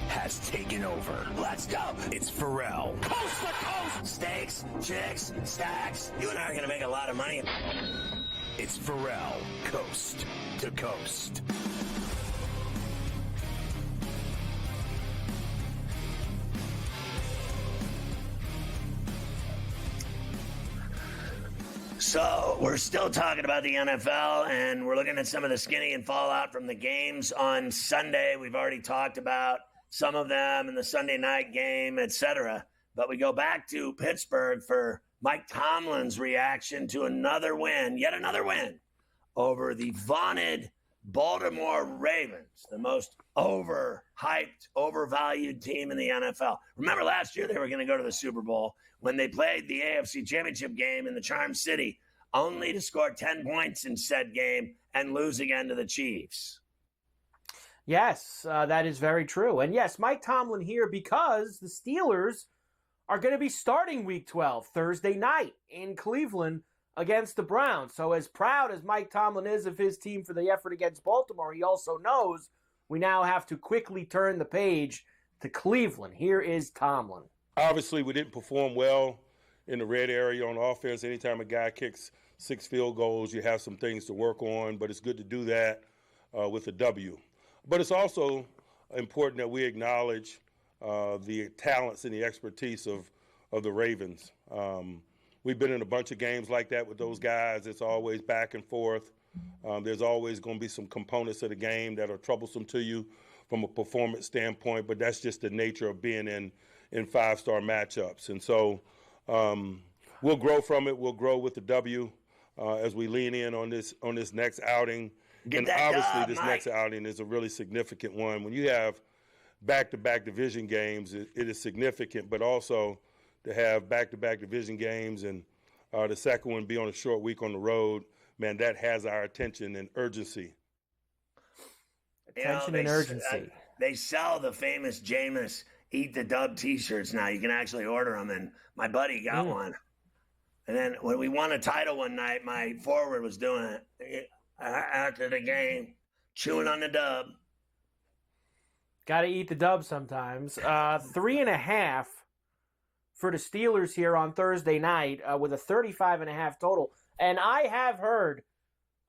has taken over. Let's go. It's Ferrall. Coast to coast. Steaks, chicks, stacks. You and I are going to make a lot of money. It's Ferrall, coast to coast. So we're still talking about the NFL, and we're looking at some of the skinny and fallout from the games on Sunday. We've already talked about some of them in the Sunday night game, etc. But we go back to Pittsburgh for Mike Tomlin's reaction to another win, yet another win, over the vaunted Baltimore Ravens, the most overhyped, overvalued team in the NFL. Remember last year they were going to go to the Super Bowl when they played the AFC Championship game in the Charm City, only to score 10 points in said game and lose again to the Chiefs. Yes, that is very true. And yes, Mike Tomlin here because the Steelers are going to be starting Week 12 Thursday night in Cleveland against the Browns. So as proud as Mike Tomlin is of his team for the effort against Baltimore, he also knows we now have to quickly turn the page to Cleveland. Here is Tomlin. Obviously, we didn't perform well in the red area on offense. Anytime a guy kicks 6 field goals, you have some things to work on, but it's good to do that with a W. But it's also important that we acknowledge the talents and the expertise of the Ravens. We've been in a bunch of games like that with those guys. It's always back and forth. There's always going to be some components of the game that are troublesome to you from a performance standpoint, but that's just the nature of being in five-star matchups. And so we'll grow from it. We'll grow with the W as we lean in on this next outing. And obviously this next outing is a really significant one. When you have back-to-back division games, it is significant, but also to have back-to-back division games and the second one be on a short week on the road, man, that has our attention and urgency. Attention and urgency. They sell the famous Jameis Eat the Dub T-shirts now. You can actually order them, and my buddy got one. And then when we won a title one night, my forward was doing it after the game, chewing on the dub. Got to eat the dub sometimes. 3.5 for the Steelers here on Thursday night with a 35.5 total. And I have heard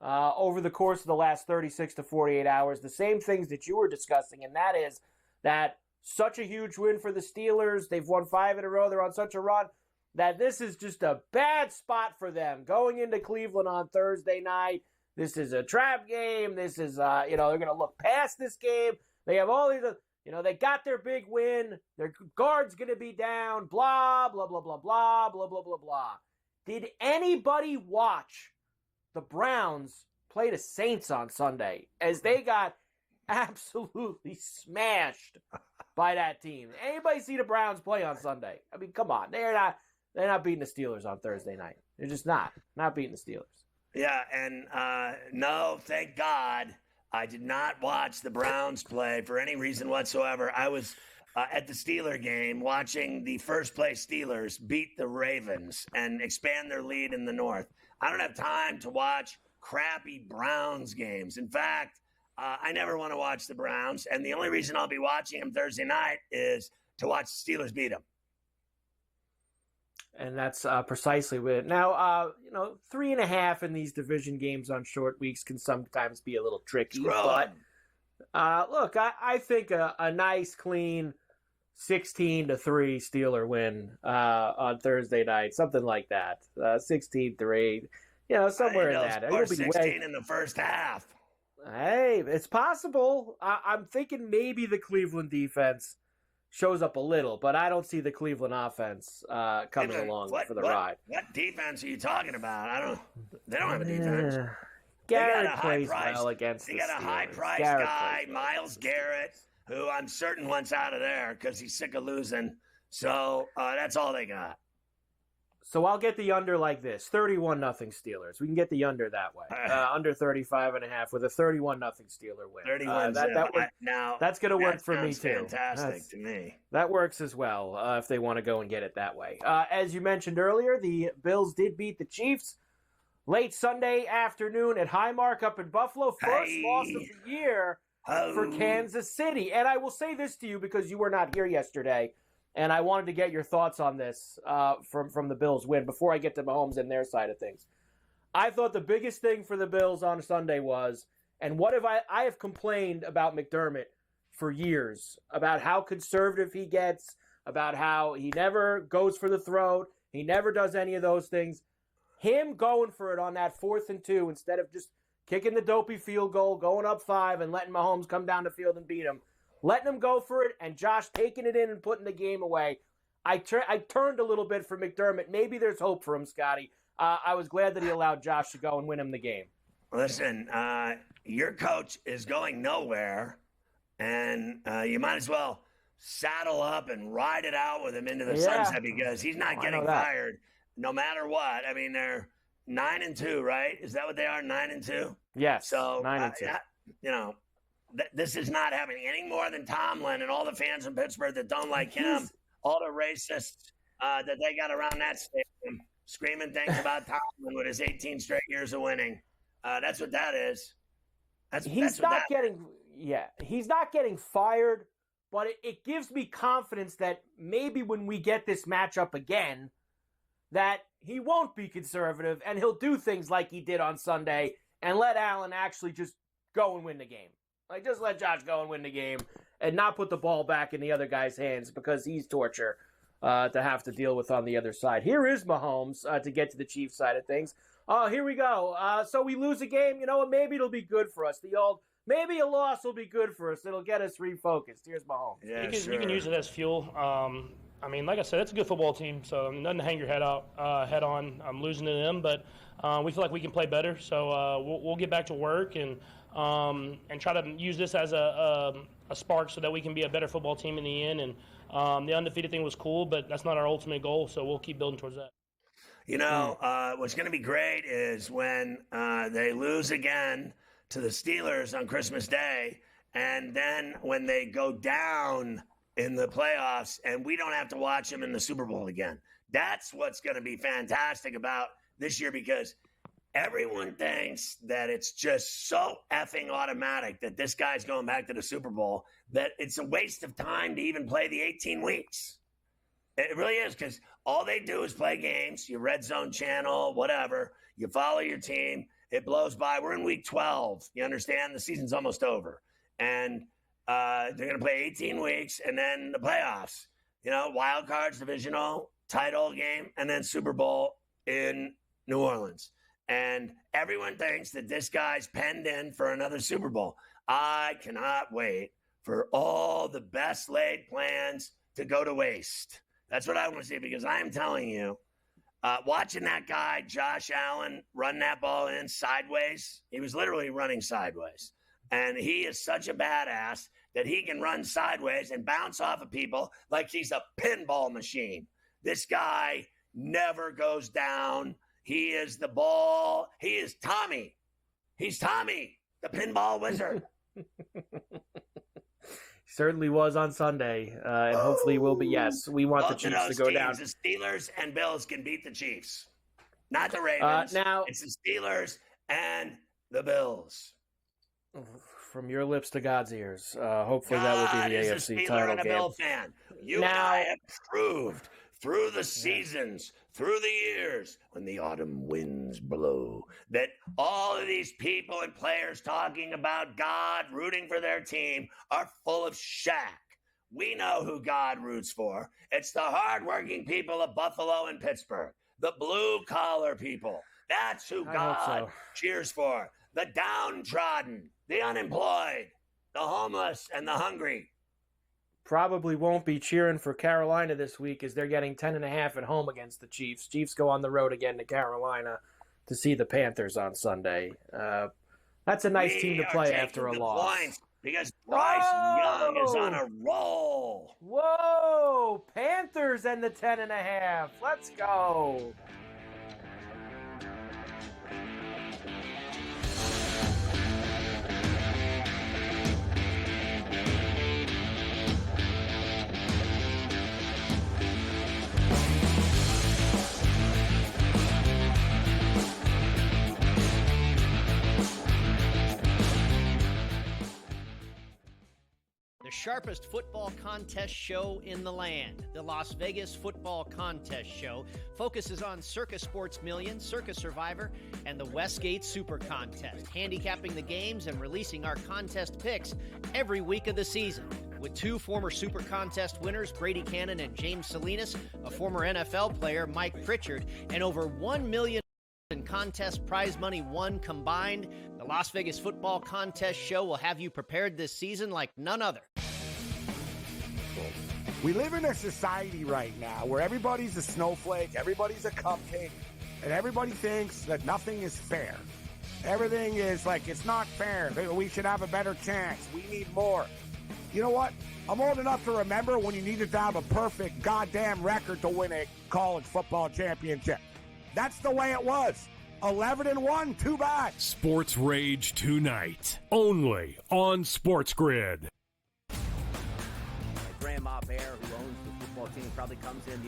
over the course of the last 36 to 48 hours the same things that you were discussing, and that is that such a huge win for the Steelers. They've won 5 in a row. They're on such a run that this is just a bad spot for them going into Cleveland on Thursday night. This is a trap game. This is, they're going to look past this game. They have all these... they got their big win. Their guard's going to be down. Blah, blah, blah, blah, blah, blah, blah, blah, blah. Did anybody watch the Browns play the Saints on Sunday as they got absolutely smashed by that team? Anybody see the Browns play on Sunday? I mean, come on. They're not beating the Steelers on Thursday night. They're just not beating the Steelers. Yeah, and no, thank God. I did not watch the Browns play for any reason whatsoever. I was at the Steeler game watching the first-place Steelers beat the Ravens and expand their lead in the North. I don't have time to watch crappy Browns games. In fact, I never want to watch the Browns, and the only reason I'll be watching them Thursday night is to watch the Steelers beat them. And that's precisely what it. Now, 3.5 in these division games on short weeks can sometimes be a little tricky. But look, I think a nice, clean 16-3 Steeler win on Thursday night, something like that, 16-3, somewhere in that. Or 16 in the first half. Hey, it's possible. I'm thinking maybe the Cleveland defense shows up a little, but I don't see the Cleveland offense coming along for the ride. What defense are you talking about? They don't have a defense. Garrett plays well against the Steelers. They got a high-priced guy, Myles Garrett, who I'm certain wants out of there because he's sick of losing. So that's all they got. So I'll get the under like this, 31-0 Steelers. We can get the under that way, under 35.5 with a 31-0 Steeler win. 31. That's going to work for me too. Fantastic to me. That works as well if they want to go and get it that way. As you mentioned earlier, the Bills did beat the Chiefs late Sunday afternoon at Highmark up in Buffalo. First loss of the year for Kansas City. And I will say this to you because you were not here yesterday, and I wanted to get your thoughts on this from the Bills win before I get to Mahomes and their side of things. I thought the biggest thing for the Bills on Sunday was, and what have I have complained about McDermott for years, about how conservative he gets, about how he never goes for the throat, he never does any of those things. Him going for it on that 4th and 2 instead of just kicking the dopey field goal, going up 5 and letting Mahomes come down the field and beat him. Letting him go for it and Josh taking it in and putting the game away. I turned a little bit for McDermott. Maybe there's hope for him, Scotty. I was glad that he allowed Josh to go and win him the game. Listen, your coach is going nowhere, and you might as well saddle up and ride it out with him into the sunset because he's not getting fired no matter what. I mean, they're 9-2, right? Is that what they are, 9-2? Yes, so 9-2. This is not happening any more than Tomlin and all the fans in Pittsburgh that don't like him, all the racists that they got around that stadium screaming things about Tomlin with his 18 straight years of winning. That's what that is. He's not getting fired, but it gives me confidence that maybe when we get this matchup again, that he won't be conservative and he'll do things like he did on Sunday and let Allen actually just go and win the game. Like, just let Josh go and win the game and not put the ball back in the other guy's hands because he's torture to have to deal with on the other side. Here is Mahomes to get to the Chiefs side of things. Oh, here we go. So we lose a game. You know what? Maybe it'll be good for us. Maybe a loss will be good for us. It'll get us refocused. Here's Mahomes. Yeah, you can use it as fuel. I mean, like I said, it's a good football team, so nothing to hang your head on. I'm losing to them, but we feel like we can play better. So we'll get back to work and try to use this as a spark so that we can be a better football team in the end. And the undefeated thing was cool, but that's not our ultimate goal, so we'll keep building towards that. You know, what's going to be great is when they lose again to the Steelers on Christmas Day, and then when they go down in the playoffs and we don't have to watch them in the Super Bowl again. That's what's going to be fantastic about this year because everyone thinks that it's just so effing automatic that this guy's going back to the Super Bowl that it's a waste of time to even play the 18 weeks. It really is because all they do is play games, your red zone channel, whatever. You follow your team. It blows by. We're in week 12. You understand? The season's almost over. And they're going to play 18 weeks and then the playoffs. You know, wild cards, divisional, title game, and then Super Bowl in New Orleans. And everyone thinks that this guy's penned in for another Super Bowl. I cannot wait for all the best laid plans to go to waste. That's what I want to see because I am telling you, watching that guy, Josh Allen, run that ball in sideways, he was literally running sideways. And he is such a badass that he can run sideways and bounce off of people like he's a pinball machine. This guy never goes down. He is the ball. He is Tommy. He's Tommy, the pinball wizard. Certainly was on Sunday, and hopefully will be. Yes, we want the Chiefs to go down. The Steelers and Bills can beat the Chiefs, not the Ravens. Now it's the Steelers and the Bills. From your lips to God's ears. Hopefully that will be the AFC title and a game. Bill fan. You and I have proved through the seasons, through the years, when the autumn winds blow, that all of these people and players talking about God rooting for their team are full of shack. We know who God roots for. It's the hardworking people of Buffalo and Pittsburgh, the blue-collar people. That's who God cheers for. The downtrodden, the unemployed, the homeless, and the hungry. Probably won't be cheering for Carolina this week as they're getting 10.5 at home against the Chiefs. Chiefs go on the road again to Carolina to see the Panthers on Sunday. That's a nice team to play after a loss. Because Bryce Young is on a roll. Whoa! Panthers and the 10.5. Let's go. sharpest football contest show in the land. The Las Vegas Football Contest Show focuses on Circus Sports Million, Circus Survivor, and the Westgate Super Contest, handicapping the games and releasing our contest picks every week of the season. With two former Super Contest winners, Brady Cannon and James Salinas, a former NFL player, Mike Pritchard, and over $1 million in contest prize money won combined, the Las Vegas Football Contest Show will have you prepared this season like none other. We live in a society right now where everybody's a snowflake, everybody's a cupcake, and everybody thinks that nothing is fair. Everything is like, it's not fair. We should have a better chance. We need more. You know what? I'm old enough to remember when you needed to have a perfect goddamn record to win a college football championship. That's the way it was. 11-1, too bad. Sports Rage tonight, only on SportsGrid. Grandma Bear, who owns the football team, probably comes in,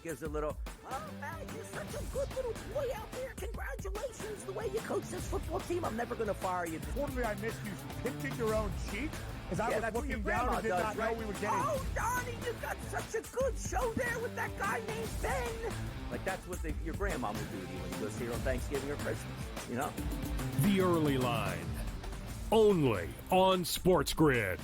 gives a little, oh, man, you're such a good little boy out there. Congratulations, the way you coach this football team. I'm never going to fire you. Totally, I missed you pinching your own cheek as I was looking down and did not know we were getting. Oh, Donnie, you got such a good show there with that guy named Ben. Like, that's what your grandma would do to you when you go see her on Thanksgiving or Christmas, The Early Line, only on SportsGrid.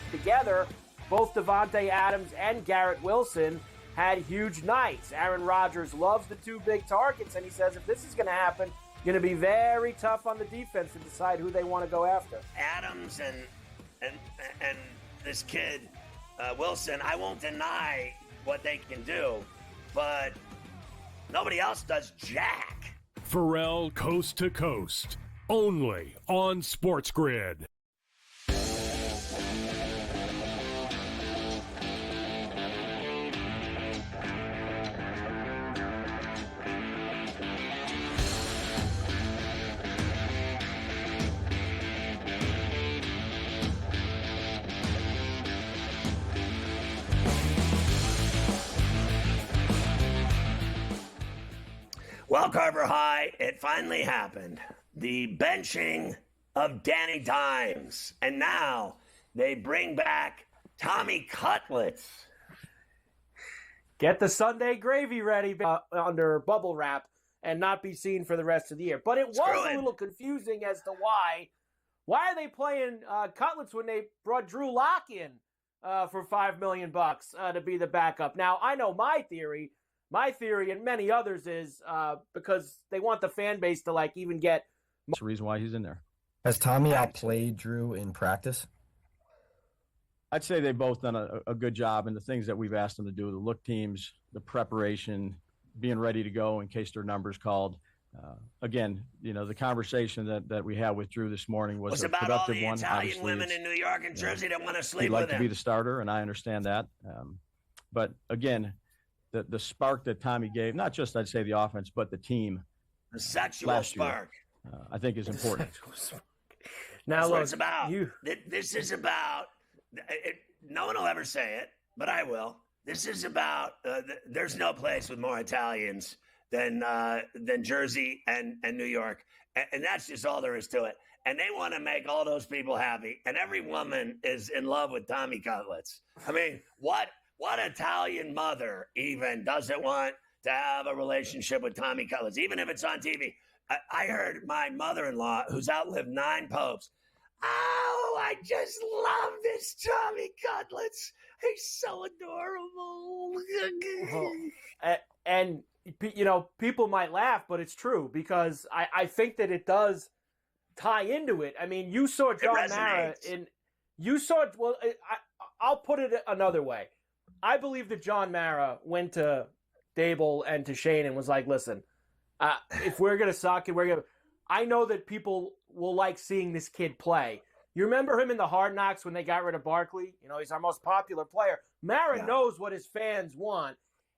Together, both Davante Adams and Garrett Wilson had huge nights. Aaron Rodgers loves the two big targets, and he says if this is going to happen, going to be very tough on the defense to decide who they want to go after. Adams and this kid Wilson, I won't deny what they can do, but nobody else does jack. Ferrall coast to coast, only on SportsGrid. Well, Carver High, it finally happened. The benching of Danny Dimes. And now they bring back Tommy Cutlets. Get the Sunday gravy ready under bubble wrap and not be seen for the rest of the year. But it was a little confusing as to why. Why are they playing Cutlets when they brought Drew Lock in for $5 million to be the backup? Now, I know my theory. My theory and many others is because they want the fan base to even get. That's the reason why he's in there. Has Tommy outplayed Drew in practice? I'd say they've both done a good job in the things that we've asked them to do, the look teams, the preparation, being ready to go in case their number's called. Again, the conversation that we had with Drew this morning was a about all productive the one. Italian women in New York and Jersey that want to sleep he'd like with him. to be the starter, and I understand that. But again, the spark that Tommy gave, not just, I'd say, the offense, but the team. The sexual spark. I think is important. Now, that's look, what it's about. This is about, no one will ever say it, but I will. This is about, there's no place with more Italians than Jersey and New York. And that's just all there is to it. And they want to make all those people happy. And every woman is in love with Tommy Cutlets. I mean, what Italian mother even doesn't want to have a relationship with Tommy Cutlets, even if it's on TV? I heard my mother-in-law, who's outlived 9 popes, oh, I just love this Tommy Cutlets. He's so adorable. And people might laugh, but it's true because I think that it does tie into it. I mean, you saw John Mara I'll put it another way. I believe that John Mara went to Dable and to Shane and was like, listen, if we're going to suck and I know that people will like seeing this kid play. You remember him in the Hard Knocks when they got rid of Barkley? He's our most popular player. Mara knows what his fans want.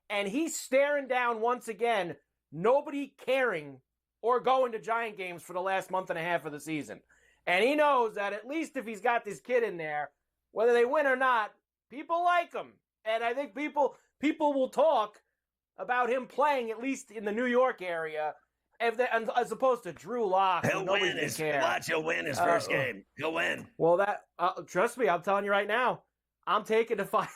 And he's staring down once again, nobody caring or going to Giant games for the last month and a half of the season. And he knows that at least if he's got this kid in there, whether they win or not, people like him. And I think people will talk about him playing, at least in the New York area, as opposed to Drew Lock, He'll win he'll win his first game. He'll win. Well, trust me, I'm telling you right now, I'm taking the 5.5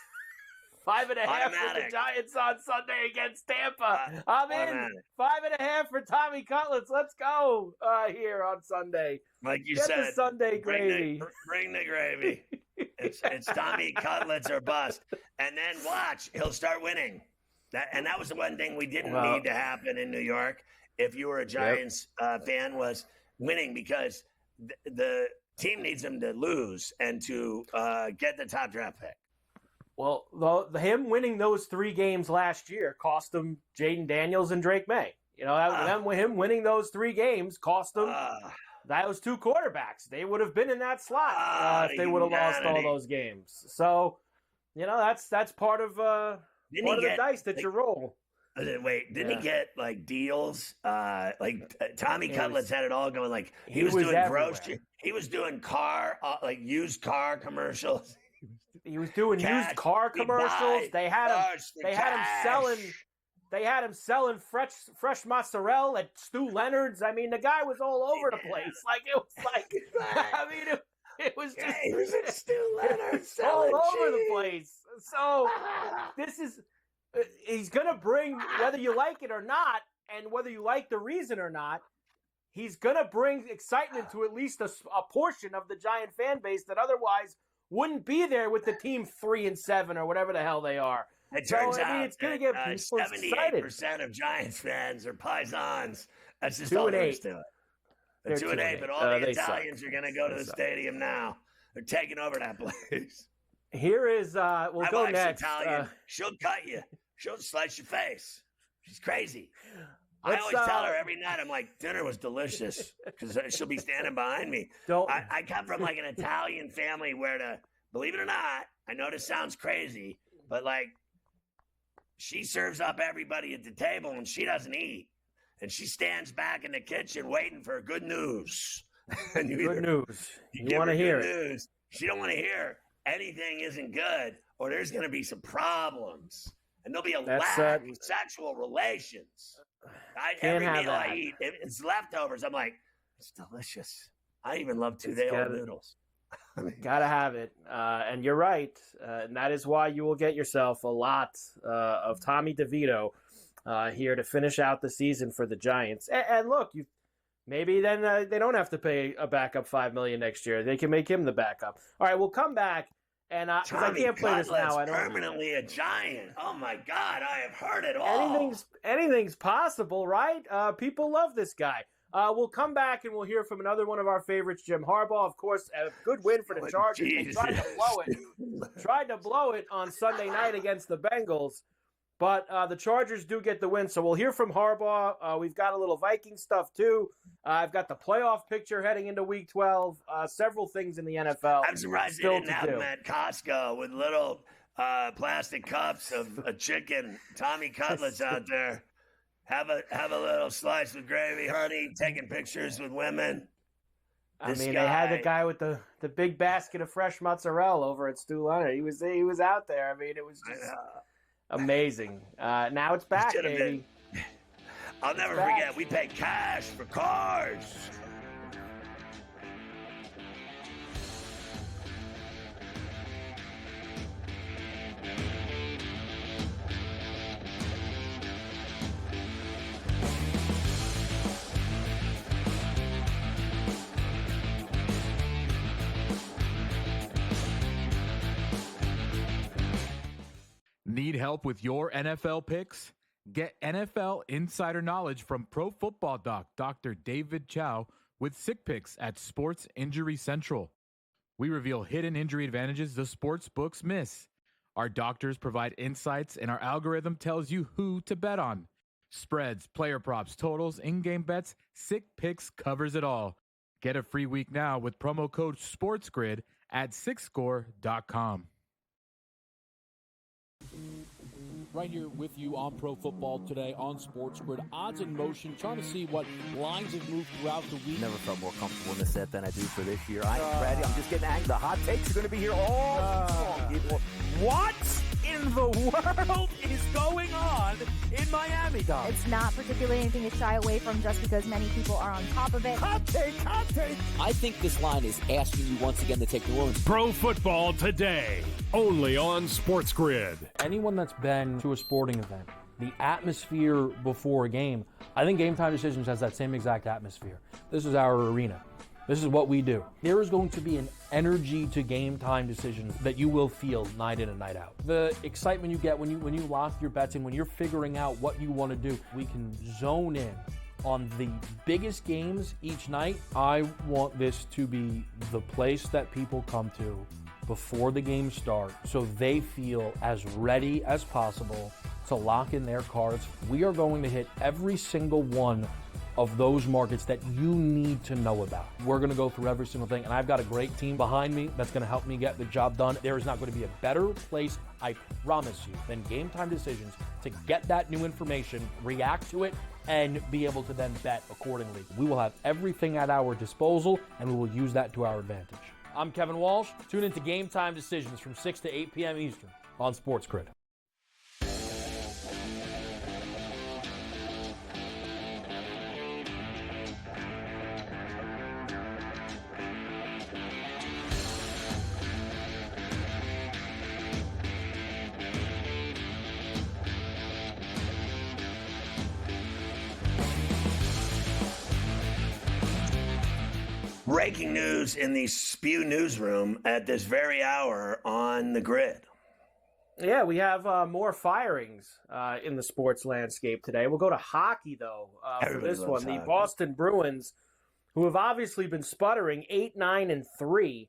for the Giants on Sunday against Tampa. I'm in 5.5 for Tommy Cutlets. Let's go here on Sunday. Like you Get said, the Sunday gravy. Bring the gravy. It's Tommy Cutlets or bust. And then watch, he'll start winning. That was the one thing we didn't need to happen in New York. If you were a Giants fan, was winning, because the team needs them to lose and to get the top draft pick. Well, him winning those 3 games last year cost him Jaden Daniels and Drake May. You know, him winning those 3 games cost him those 2 quarterbacks. They would have been in that slot if they would have lost all those games. So, you know, that's part of the dice that you roll. Wait, didn't he get like deals? Tommy Cutlets had it all going. Like he was doing grocery. He was doing used car commercials. He was doing used car commercials. They had him selling fresh mozzarella at Stu Leonard's. I mean, the guy was all over the place. Like it was like, I mean, it was just he was at Stu Leonard's all over the place. So he's going to bring, whether you like it or not, and whether you like the reason or not, he's going to bring excitement to at least a portion of the Giant fan base that otherwise wouldn't be there with the team 3-7 or whatever the hell they are. It turns out it's going to get people 78% of Giants fans are Paisans. That's just all there is to it. They're 2-8, but all the Italians are going to go to the stadium now. They're taking over that place. Here is, we'll go next. Italian. She'll cut you. She'll slice your face. She's crazy. I always tell her every night, I'm like, dinner was delicious, because she'll be standing behind me. I come from like an Italian family where, believe it or not, I know this sounds crazy, but like, she serves up everybody at the table and she doesn't eat. And she stands back in the kitchen waiting for good news. And good news. You want to hear it. She don't want to hear anything isn't good, or there's going to be some problems. And there'll be a lack of sexual relations. Every meal I eat, if it's leftovers, I'm like, it's delicious. I even love 2-day-old noodles. Gotta have it. And you're right. And that is why you will get yourself a lot of Tommy DeVito here to finish out the season for the Giants. And look, maybe then they don't have to pay a backup $5 million next year. They can make him the backup. All right, we'll come back. And because I can't play this now, I don't. Permanently a Giant. Oh my God, I have heard it all. Anything's possible, right? People love this guy. We'll come back and we'll hear from another one of our favorites, Jim Harbaugh. Of course, a good win for the Chargers. They tried to blow it on Sunday night against the Bengals, but the Chargers do get the win. So we'll hear from Harbaugh. We've got a little Viking stuff too. I've got the playoff picture heading into Week 12. Several things in the NFL. I'm surprised they didn't have them at Costco with little plastic cups of a chicken. Tommy Cutlets out there. Have a little slice with gravy, honey. Taking pictures with women. They had the guy with the big basket of fresh mozzarella over at Stu Leonard. He was out there. I mean, it was just amazing. Now it's back, baby. I'll never forget. We paid cash for cars. Need help with your NFL picks? Get NFL insider knowledge from Pro Football Doc, Dr. David Chow, with Sick Picks at Sports Injury Central. We reveal hidden injury advantages the sports books miss. Our doctors provide insights, and our algorithm tells you who to bet on. Spreads, player props, totals, in-game bets, Sick Picks covers it all. Get a free week now with promo code SportsGrid at SickScore.com. Right here with you on Pro Football Today on SportsGrid. Odds in motion, trying to see what lines have moved throughout the week. Never felt more comfortable in the set than I do for this year. I am ready. I'm just getting angry. The hot takes are going to be here all long, people. What in in the world is going on in Miami, Dom? It's not particularly anything to shy away from just because many people are on top of it. Hot take, hot take. I think this line is asking you once again to take New Orleans. Pro Football Today, only on SportsGrid. Anyone that's been to a sporting event, the atmosphere before a game, I think Game Time Decisions has that same exact atmosphere. This is our arena. This is what we do. There is going to be an energy to Game Time Decisions that you will feel night in and night out. The excitement you get when you lock your bets in, when you're figuring out what you want to do, we can zone in on the biggest games each night. I want this to be the place that people come to before the games start so they feel as ready as possible to lock in their cards. We are going to hit every single one of those markets that you need to know about. We're going to go through every single thing, and I've got a great team behind me that's going to help me get the job done. There is not going to be a better place, I promise you, than Game Time Decisions to get that new information, react to it, and be able to then bet accordingly. We will have everything at our disposal, and we will use that to our advantage. I'm Kevin Walsh. Tune into Game Time Decisions from 6 to 8 p.m. Eastern on SportsGrid. Breaking news in the Spew newsroom at this very hour on the grid. Yeah, we have more firings in the sports landscape today. We'll go to hockey, though, for this one. The Boston Bruins, who have obviously been sputtering 8-9-3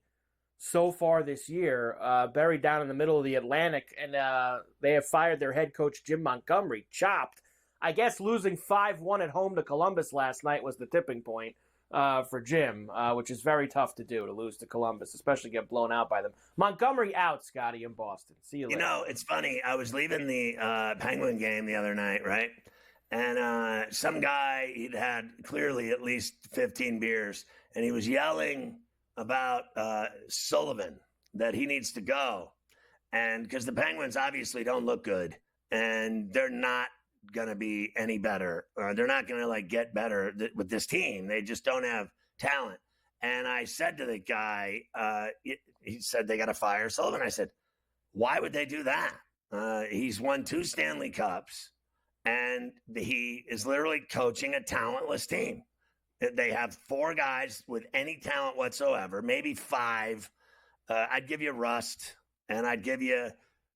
so far this year, buried down in the middle of the Atlantic, and they have fired their head coach, Jim Montgomery, chopped. I guess losing 5-1 at home to Columbus last night was the tipping point for Jim, which is very tough to do, to lose to Columbus, especially get blown out by them. Montgomery out, Scotty, in Boston. See you later. You know, it's funny. I was leaving the Penguin game the other night, right? And some guy, he'd had clearly at least 15 beers, and he was yelling about Sullivan, that he needs to go. And because the Penguins obviously don't look good, and they're not going to be any better, or they're not going to get better with this team. They just don't have talent. And I said to the guy, he said they got to fire Sullivan. I said, why would they do that? He's won 2 Stanley Cups, and he is literally coaching a talentless team. They have 4 guys with any talent whatsoever, maybe 5. I'd give you Rust, and I'd give you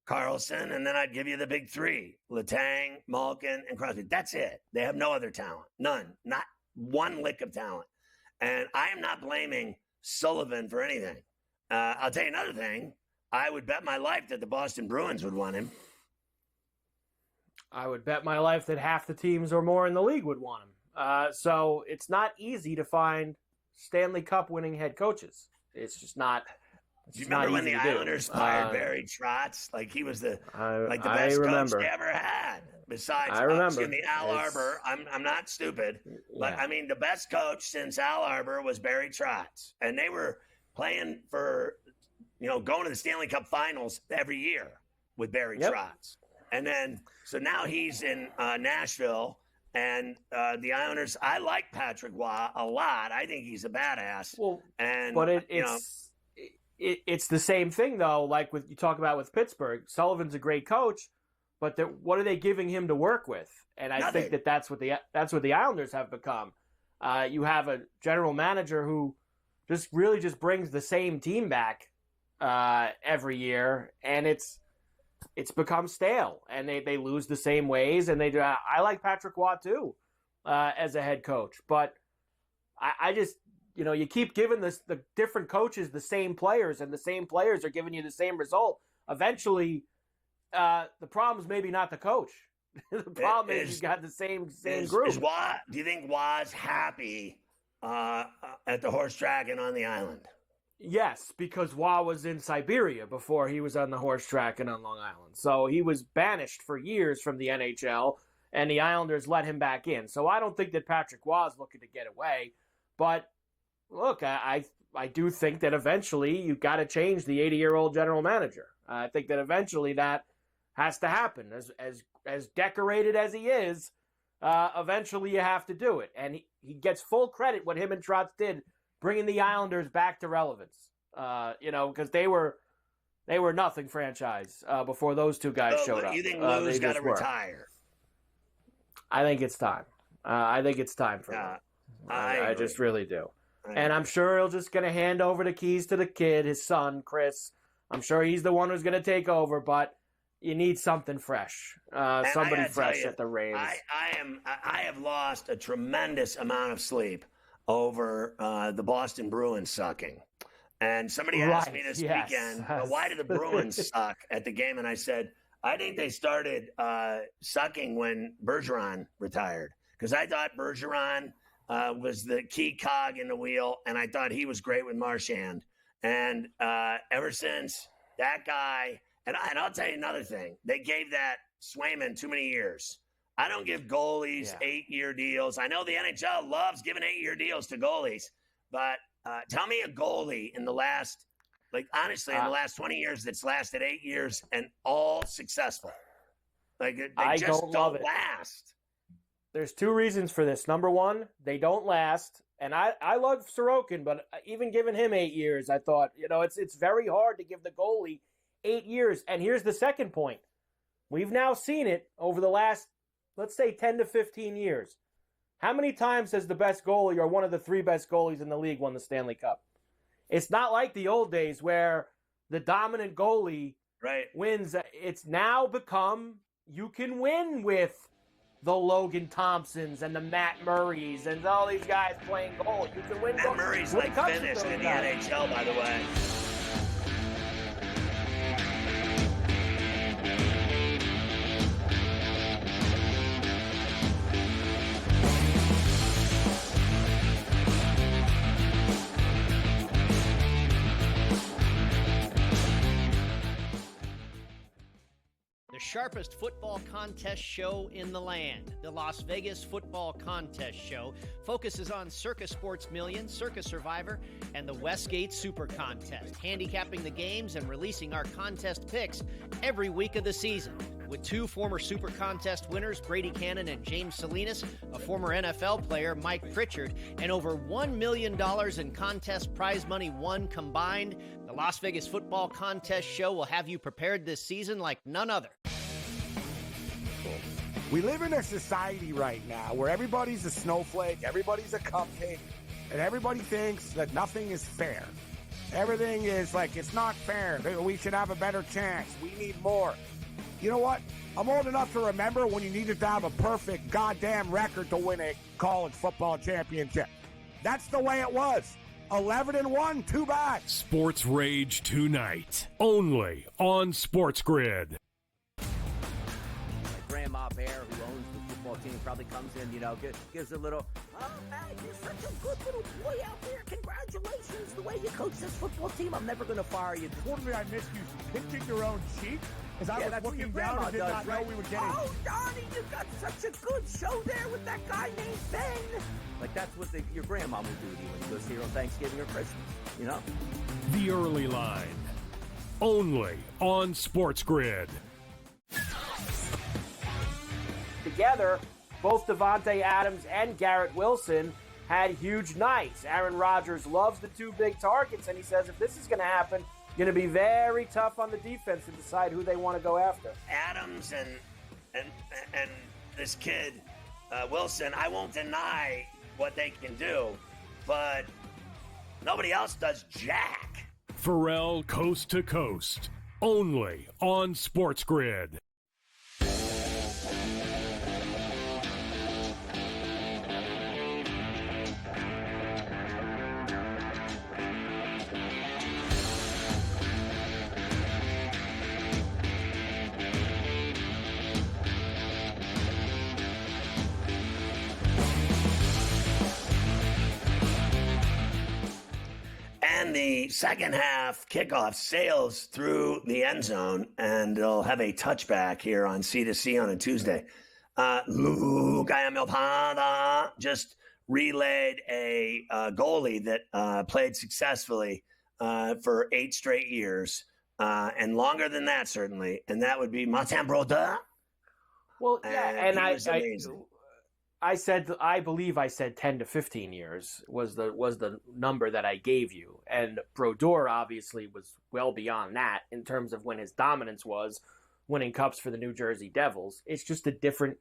Carlson, and then I'd give you the big 3, Letang, Malkin, and Crosby. That's it. They have no other talent. None. Not one lick of talent. And I am not blaming Sullivan for anything. I'll tell you another thing. I would bet my life that the Boston Bruins would want him. I would bet my life that half the teams or more in the league would want him. So it's not easy to find Stanley Cup winning head coaches. It's just not. Do you remember when the Islanders fired Barry Trotz? He was the best coach they ever had. Besides, Al Arbor. I'm not stupid, but I mean the best coach since Al Arbor was Barry Trotz, and they were playing for, going to the Stanley Cup Finals every year with Barry Trotz, and then so now he's in Nashville, and the Islanders. I like Patrick Waugh a lot. I think he's a badass. Well, and but it's the same thing, though, like you talk about with Pittsburgh. Sullivan's a great coach, but what are they giving him to work with? And I think that's what the Islanders have become. You have a general manager who just brings the same team back every year, and it's become stale, and they lose the same ways. And I like Patrick Waugh too as a head coach, but I just. You keep giving the different coaches the same players, and the same players are giving you the same result. Eventually, the problem is maybe not the coach. The problem is you got the same group. Do you think Waugh's happy at the horse track and on the island? Yes, because Waugh was in Siberia before he was on the horse track and on Long Island. So he was banished for years from the NHL, and the Islanders let him back in. So I don't think that Patrick Waugh is looking to get away, but look, I do think that eventually you've got to change the 80-year-old general manager. I think that eventually that has to happen. As decorated as he is, eventually you have to do it. And he gets full credit what him and Trotz did, bringing the Islanders back to relevance. Because they were nothing franchise before those two guys showed up. You think Lou's got to retire? I think it's time. I think it's time for him. I just really do. And I'm sure he'll just going to hand over the keys to the kid, his son, Chris. I'm sure he's the one who's going to take over, but you need something fresh. Somebody fresh at the reins. I have lost a tremendous amount of sleep over the Boston Bruins sucking. And somebody asked me this weekend, well, why did the Bruins suck at the game? And I said, I think they started sucking when Bergeron retired. Because I thought Bergeron was the key cog in the wheel, and I thought he was great with Marchand. And ever since that guy, and I'll tell you another thing, they gave that Swayman too many years. I don't give goalies 8-year deals. I know the NHL loves giving 8-year deals to goalies, but tell me a goalie in the last, honestly, in the last 20 years that's lasted 8 years and all successful. They just don't last. There's two reasons for this. Number one, they don't last. And I love Sorokin, but even giving him 8 years, I thought, it's very hard to give the goalie 8 years. And here's the second point. We've now seen it over the last, let's say, 10 to 15 years. How many times has the best goalie or one of the three best goalies in the league won the Stanley Cup? It's not like the old days where the dominant goalie wins. It's now become you can win with the Logan Thompsons and the Matt Murrays and all these guys playing goal. You can win. Matt Murray's finished in the NHL, by the way. The sharpest football contest show in the land, the Las Vegas Football Contest Show, focuses on Circus Sports Million, Circus Survivor, and the Westgate Super Contest, handicapping the games and releasing our contest picks every week of the season. With two former Super Contest winners, Brady Cannon and James Salinas, a former NFL player, Mike Pritchard, and over $1 million in contest prize money won combined, the Las Vegas Football Contest Show will have you prepared this season like none other. We live in a society right now where everybody's a snowflake, everybody's a cupcake, and everybody thinks that nothing is fair. Everything is it's not fair. We should have a better chance. We need more. You know what? I'm old enough to remember when you needed to have a perfect goddamn record to win a college football championship. That's the way it was. 11-1, too bad. Sports Rage tonight, only on SportsGrid. Grandma Bear, who owns the football team, probably comes in, gives a little, oh, man, you're such a good little boy out there. Congratulations, the way you coach this football team. I'm never going to fire you. Totally, I missed you pinching your own cheek. As I was looking down and did not know we were getting. Oh, Johnny, you got such a good show there with that guy named Ben. That's what your grandma would do to you when you go see her on Thanksgiving or Christmas, The Early Line, only on SportsGrid. Together, both Devontae Adams and Garrett Wilson had huge nights. Aaron Rodgers loves the two big targets, and he says if this is going to happen, going to be very tough on the defense to decide who they want to go after. Adams and this kid Wilson, I won't deny what they can do, but nobody else does jack. Ferrall Coast to Coast, only on SportsGrid. And the second half kickoff sails through the end zone, and they'll have a touchback here on C2C on a Tuesday. Luke Ayamilpada just relayed a goalie that played successfully for 8 straight years and longer than that, certainly. And that would be Martin Brodeur. Well, yeah, and I believe I said 10 to 15 years was the number that I gave you. And Brodeur obviously was well beyond that in terms of when his dominance was winning cups for the New Jersey Devils. It's just a different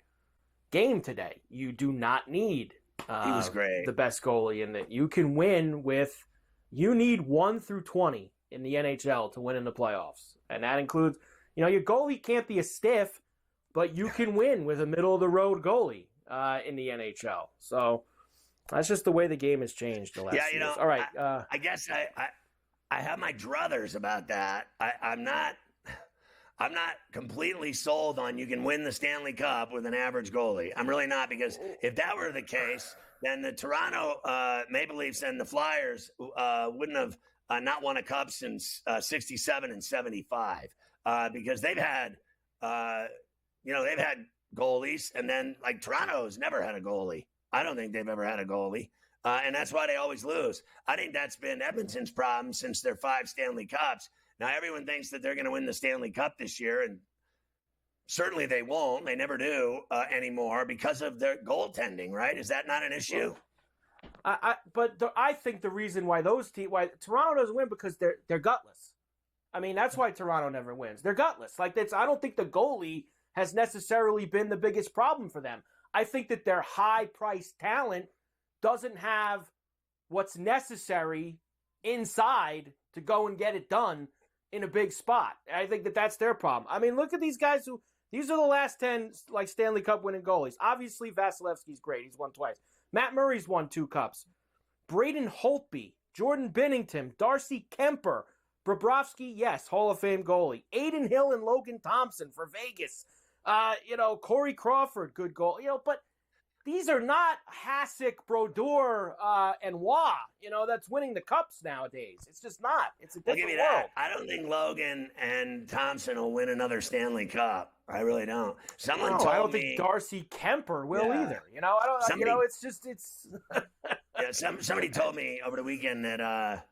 game today. You do not need he was great. The best goalie in that. You can win with – you need 1 through 20 in the NHL to win in the playoffs. And that includes – your goalie can't be a stiff, but you can win with a middle-of-the-road goalie in the NHL. So that's just the way the game has changed the last years. All right. I guess I have my druthers about that. I'm not completely sold on you can win the Stanley Cup with an average goalie. I'm really not, because if that were the case, then the Toronto Maple Leafs and the Flyers wouldn't have not won a cup since 67 and 75 because they've had they've had goalies, and then like Toronto's never had a goalie. I don't think they've ever had a goalie, and that's why they always lose. I think that's been Edmonton's problem since their 5 Stanley Cups. Now, everyone thinks that they're going to win the Stanley Cup this year, and certainly they won't. They never do anymore because of their goaltending, right? Is that not an issue? I think the reason why why Toronto doesn't win because they're gutless. I mean, that's why Toronto never wins. They're gutless. I don't think the goalie has necessarily been the biggest problem for them. I think that their high-priced talent doesn't have what's necessary inside to go and get it done in a big spot. I think that that's their problem. I mean, look at these guys these are the last 10 Stanley Cup winning goalies. Obviously, Vasilevsky's great. He's won twice. Matt Murray's won 2 cups. Braden Holtby, Jordan Binnington, Darcy Kemper, Bobrovsky, yes, Hall of Fame goalie. Aiden Hill and Logan Thompson for Vegas. Corey Crawford, good goal. But these are not Hasek, Brodeur, and Waugh, that's winning the cups nowadays. It's just not. It's a different world. That. I don't think Logan and Thompson will win another Stanley Cup. I really don't. I don't think Darcy Kemper will either. Somebody told me over the weekend that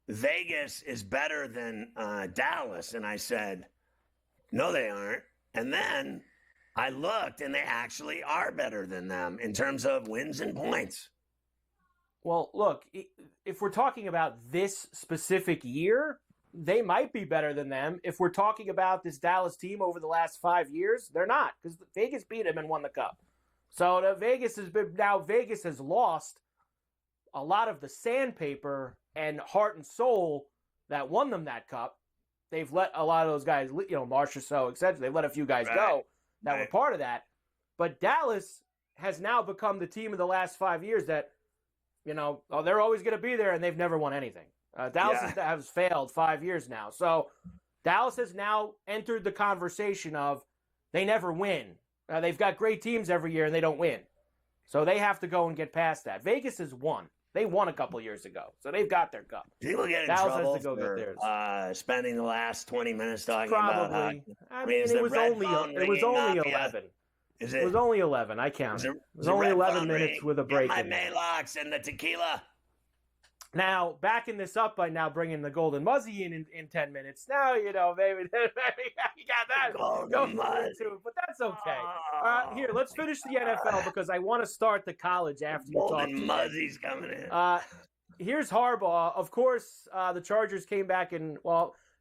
Vegas is better than Dallas, and I said, no, they aren't. And then I looked, and they actually are better than them in terms of wins and points. Well, look, if we're talking about this specific year, they might be better than them. If we're talking about this Dallas team over the last 5 years, they're not, because Vegas beat them and won the cup. So Vegas has lost a lot of the sandpaper and heart and soul that won them that cup. They've let a lot of those guys, Marchessault, etc. They've let a few guys go that were part of that. But Dallas has now become the team of the last 5 years that, they're always going to be there, and they've never won anything. Dallas has failed 5 years now. So Dallas has now entered the conversation of they never win. They've got great teams every year, and they don't win. So they have to go and get past that. Vegas has won. They won a couple years ago, so they've got their cup. People get in trouble for spending the last 20 minutes talking about hockey. I mean, it was only 11. It was only 11. I counted. It was only 11 minutes with a break. My Maalox and the tequila. Now, backing this up by now bringing the Golden Muzzy in 10 minutes. Now, maybe you got that. Golden Muzzy. But that's okay. Here, let's finish the NFL because I want to start the college after you talk. Golden Muzzy's coming in. Here's Harbaugh. Of course, the Chargers came back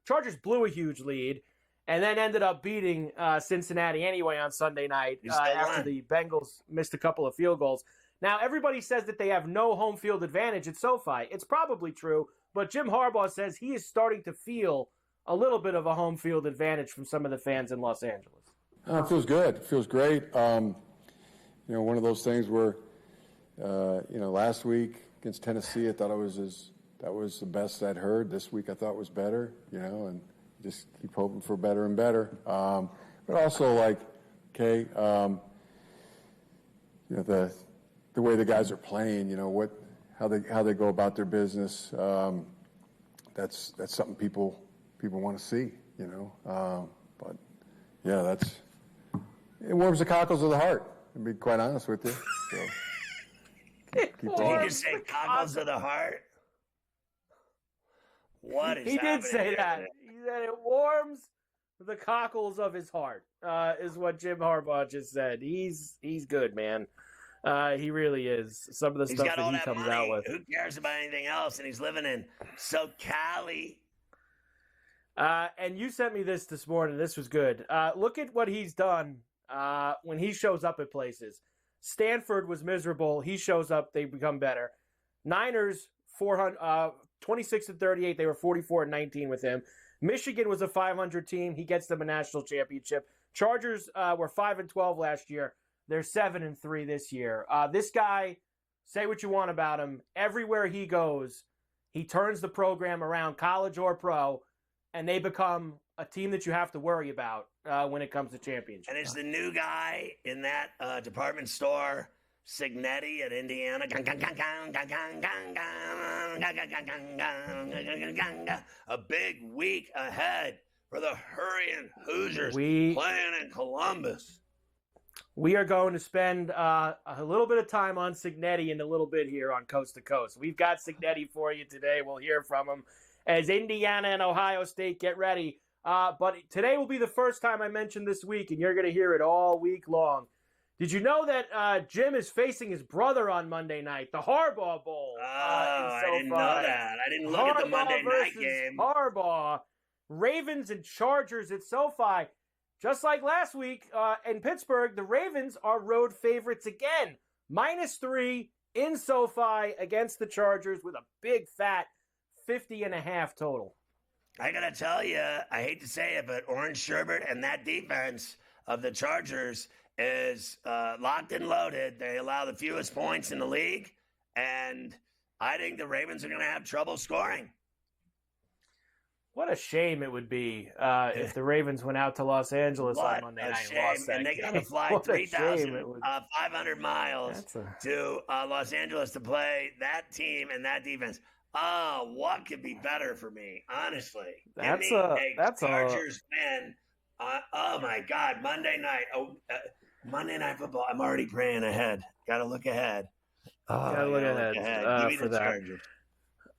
Chargers blew a huge lead and then ended up beating Cincinnati anyway on Sunday night after the Bengals missed a couple of field goals. Now, everybody says that they have no home field advantage at SoFi. It's probably true, but Jim Harbaugh says he is starting to feel a little bit of a home field advantage from some of the fans in Los Angeles. It feels good. It feels great. One of those things where, last week against Tennessee, I thought that was the best I'd heard. This week I thought was better, and just keep hoping for better and better. But also, the way the guys are playing, how they go about their business. That's something people want to see, But yeah, it warms the cockles of the heart. To be quite honest with you. So, keep Did you just say cockles of the heart? What is He did say that. and it warms the cockles of his heart, is what Jim Harbaugh just said. He's good, man. He really is. Some of the stuff that he comes out with. Who cares about anything else? And he's living in SoCali. And you sent me this morning. This was good. Look at what he's done when he shows up at places. Stanford was miserable. He shows up, they become better. Niners, 26-38. They were 44-19 with him. Michigan was a 500 team. He gets them a national championship. Chargers were 5-12 last year. They're 7-3 this year. This guy, say what you want about him. Everywhere he goes, he turns the program around, college or pro, and they become a team that you have to worry about when it comes to championships. And is the new guy in that department store Signetti at Indiana? A big week ahead for the Hurricane Hoosiers playing in Columbus. We are going to spend a little bit of time on Signetti in a little bit here on Coast to Coast. We've got Signetti for you today. We'll hear from him as Indiana and Ohio State get ready. But today will be the first time I mention this week, and you're going to hear it all week long. Did you know that Jim is facing his brother on Monday night, the Harbaugh Bowl? I didn't know that. I didn't look at the Monday night game. Harbaugh, Ravens and Chargers at SoFi. Just like last week in Pittsburgh, the Ravens are road favorites again. -3 in SoFi against the Chargers with a big, fat 50.5 total. I got to tell you, I hate to say it, but Orange Sherbert and that defense of the Chargers is locked and loaded. They allow the fewest points in the league, and I think the Ravens are going to have trouble scoring. What a shame it would be if the Ravens went out to Los Angeles on Monday night and lost that and they game. got to fly 3,500 miles to Los Angeles to play that team and that defense. Oh, what could be better for me, honestly? That's Chargers win. Oh, my God, Monday night. Monday Night Football. I'm already praying ahead. Got to look ahead. Gotta look ahead Give me for the that. Chargers.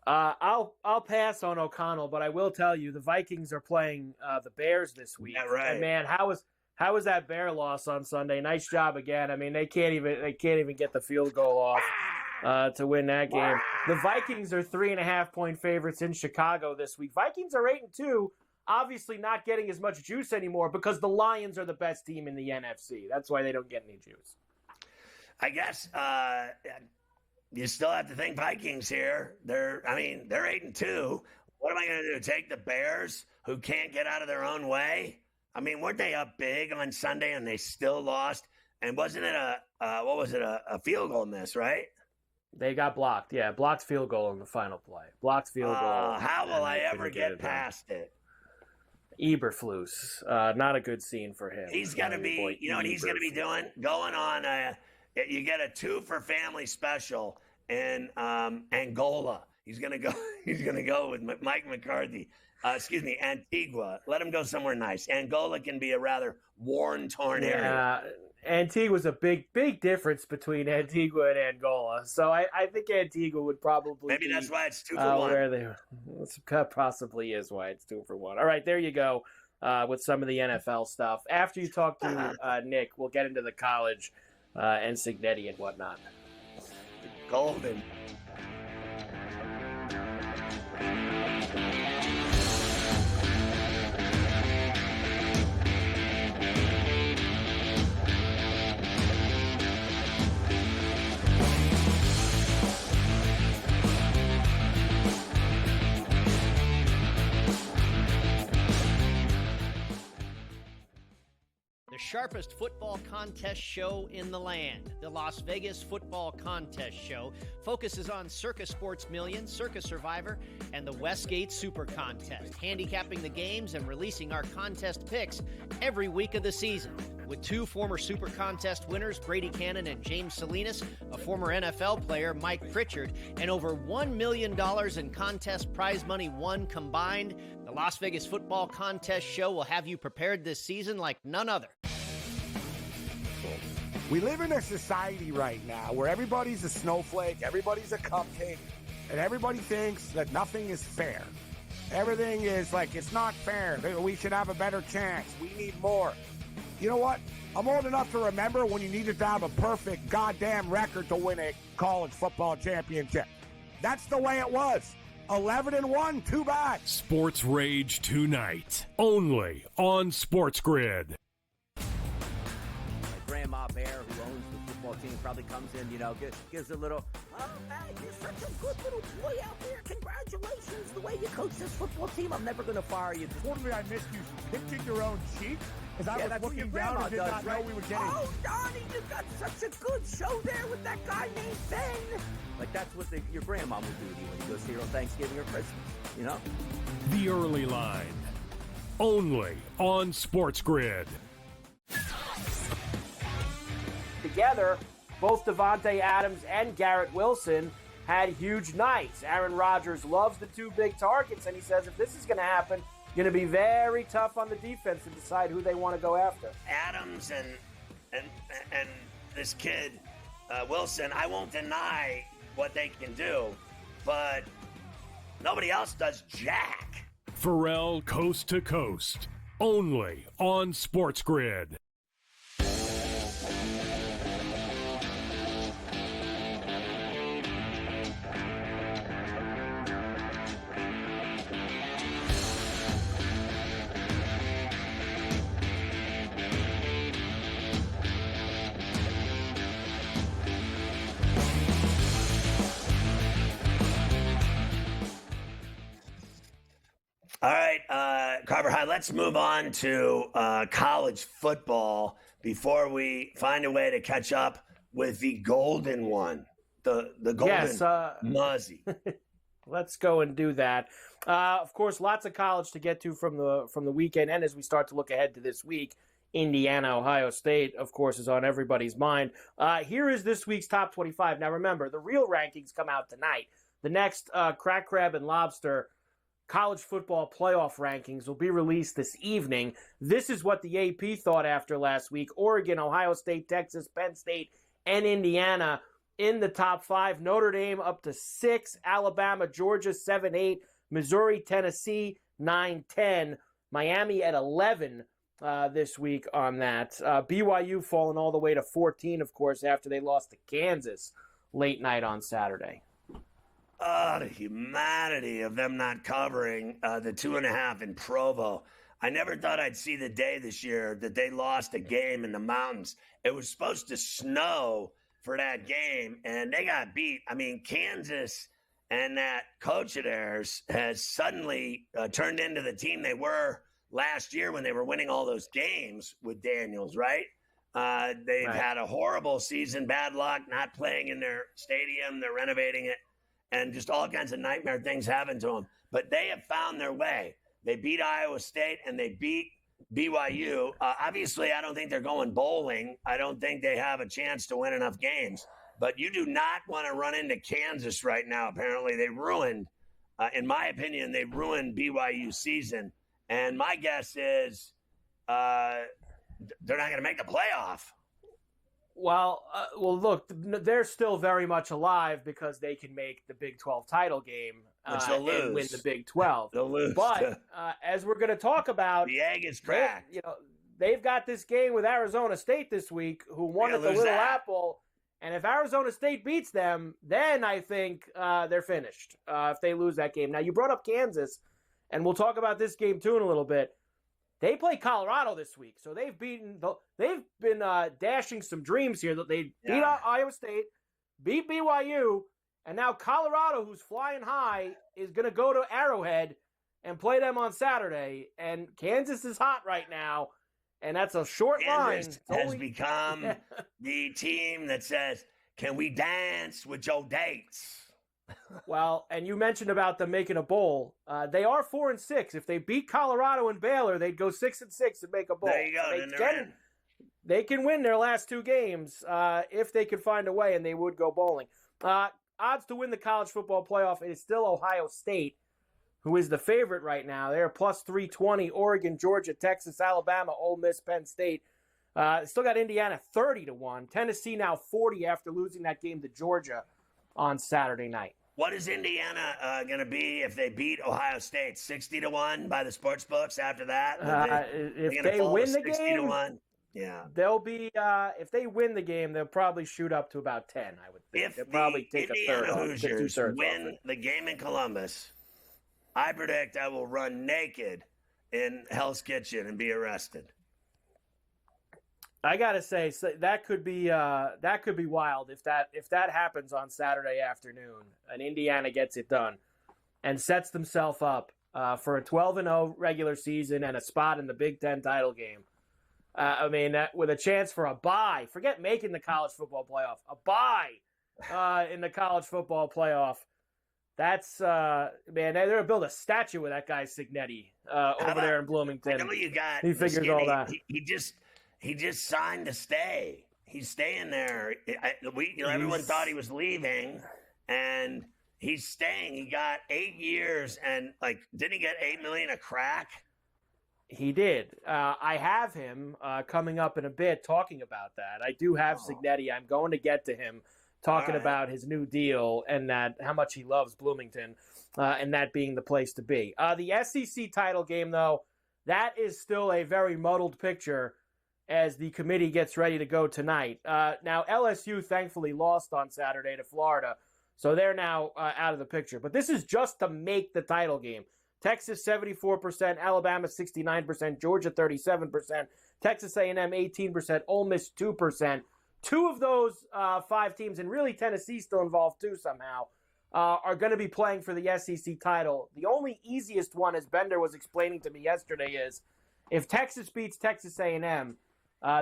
I'll pass on O'Connell, but I will tell you the Vikings are playing the Bears this week. Yeah, right. And man, how was that Bear loss on Sunday? Nice job again. I mean, they can't even get the field goal off to win that game. The Vikings are 3.5-point favorites in Chicago this week. Vikings are 8-2. Obviously not getting as much juice anymore because the Lions are the best team in the NFC. That's why they don't get any juice. I guess you still have to think Vikings here. They're 8-2. What am I going to do? Take the Bears, who can't get out of their own way? I mean, weren't they up big on Sunday and they still lost? And wasn't it a field goal miss, right? They got blocked. Yeah, blocked field goal in the final play. Blocked field goal. How will I ever get past it? Eberflus. Not a good scene for him. He's going to be, you know what he's going to be doing? Going on you get a 2 for family special in Angola. He's going to go with Mike McCarthy. Antigua. Let him go somewhere nice. Angola can be a rather worn-torn area. Antigua's a big difference between Antigua and Angola. So I think Antigua would probably maybe that's why it's 2 for 1. That possibly is why it's 2 for 1. All right, there you go with some of the NFL stuff. After you talk to Nick, we'll get into the college and Signetti and whatnot. Golden. The sharpest football contest show in the land, the Las Vegas Football Contest Show, focuses on Circa Sports Million, Circa Survivor, and the Westgate Super Contest, handicapping the games and releasing our contest picks every week of the season. With 2 former Super Contest winners, Brady Cannon and James Salinas, a former NFL player, Mike Pritchard, and over $1 million in contest prize money won combined, the Las Vegas Football Contest Show will have you prepared this season like none other. We live in a society right now where everybody's a snowflake, everybody's a cupcake, and everybody thinks that nothing is fair. Everything is like, it's not fair. We should have a better chance. We need more. You know what? I'm old enough to remember when you needed to have a perfect goddamn record to win a college football championship. That's the way it was. 11-1, too bad. Sports Rage tonight, only on SportsGrid. Grandma Bear, who owns the football team, probably comes in, gives a little, oh, man, you're such a good little boy out there. Congratulations. The way you coach this football team, I'm never going to fire you. Totally, I missed you pinching your own cheek as I was that's what your looking down grandma and did does, not right? know we were getting. Oh, Donnie, you got such a good show there with that guy named Ben. Like, that's what your grandma would do to you when you go see her on Thanksgiving or Christmas, The Early Line, only on SportsGrid. Together, both Devontae Adams and Garrett Wilson had huge nights. Aaron Rodgers loves the two big targets, and he says if this is going to happen, going to be very tough on the defense to decide who they want to go after. Adams and this kid Wilson, I won't deny what they can do, but nobody else does jack. Ferrall Coast to Coast, only on SportsGrid. All right, Carver High, let's move on to college football before we find a way to catch up with the golden one, the golden Muzzy. Let's go and do that. Of course, lots of college to get to from the weekend, and as we start to look ahead to this week, Indiana, Ohio State, of course, is on everybody's mind. Here is this week's top 25. Now, remember, the real rankings come out tonight. The next Crack Crab and Lobster college football playoff rankings will be released this evening. This is what the AP thought after last week. Oregon, Ohio State, Texas, Penn State, and Indiana in the top 5. Notre Dame up to 6. Alabama, Georgia, 7-8. Missouri, Tennessee, 9-10. Miami at 11 this week on that. BYU falling all the way to 14, of course, after they lost to Kansas late night on Saturday. Oh, the humanity of them not covering the 2.5 in Provo. I never thought I'd see the day this year that they lost a game in the mountains. It was supposed to snow for that game, and they got beat. I mean, Kansas and that coach of theirs has suddenly turned into the team they were last year when they were winning all those games with Daniels, right? They've had a horrible season, bad luck, not playing in their stadium. They're renovating it. And just all kinds of nightmare things happen to them. But they have found their way. They beat Iowa State and they beat BYU. Obviously, I don't think they're going bowling. I don't think they have a chance to win enough games. But you do not want to run into Kansas right now. Apparently, they ruined, in my opinion, they ruined BYU's season. And my guess is they're not going to make the playoff. Well, look, they're still very much alive because they can make the Big 12 title game and win the Big 12. They'll lose. But as we're going to talk about, the egg is cracked. They've got this game with Arizona State this week, who won at the Little Apple. And if Arizona State beats them, then I think they're finished if they lose that game. Now, you brought up Kansas, and we'll talk about this game too in a little bit. They play Colorado this week, so they've been dashing some dreams here. That they beat Iowa State, beat BYU, and now Colorado, who's flying high, is going to go to Arrowhead and play them on Saturday. And Kansas is hot right now, and that's a short line. Kansas has become the team that says, "Can we dance with Joe Dates?" Well, and you mentioned about them making a bowl. They are 4-6. If they beat Colorado and Baylor, they'd go 6-6 and make a bowl. There you go. So they can win their last two games if they could find a way, and they would go bowling. Odds to win the college football playoff is still Ohio State, who is the favorite right now. They're plus 320. Oregon, Georgia, Texas, Alabama, Ole Miss, Penn State. Still got Indiana 30-1. Tennessee now 40 after losing that game to Georgia on Saturday night. What is Indiana going to be if they beat Ohio State? 60-1 by the sports books after that? If they win the game, 60-1? Yeah. They'll be, if they win the game, they'll probably shoot up to about 10, I would think. They'll probably take Indiana a third Hoosiers win the game in Columbus, I predict I will run naked in Hell's Kitchen and be arrested. I gotta say, so that could be wild if that happens on Saturday afternoon and Indiana gets it done and sets themselves up for a 12-0 regular season and a spot in the Big Ten title game. With a chance for a bye. Forget making the college football playoff. A bye in the college football playoff. That's they're gonna build a statue of that guy Signetti over there in Bloomington. I know you got. He figures all that. He just signed to stay. He's staying there. Everyone thought he was leaving, and he's staying. He got 8 years, and didn't he get $8 million a crack? He did. I have him coming up in a bit talking about that. I do have Signetti. I'm going to get to him talking about his new deal and that how much he loves Bloomington and that being the place to be. The SEC title game, though, that is still a very muddled picture as the committee gets ready to go tonight. Now, LSU thankfully lost on Saturday to Florida, so they're now out of the picture. But this is just to make the title game. Texas 74%, Alabama 69%, Georgia 37%, Texas A&M 18%, Ole Miss 2%. Two of those 5 teams, and really Tennessee still involved too somehow, are going to be playing for the SEC title. The only easiest one, as Bender was explaining to me yesterday, is if Texas beats Texas A&M,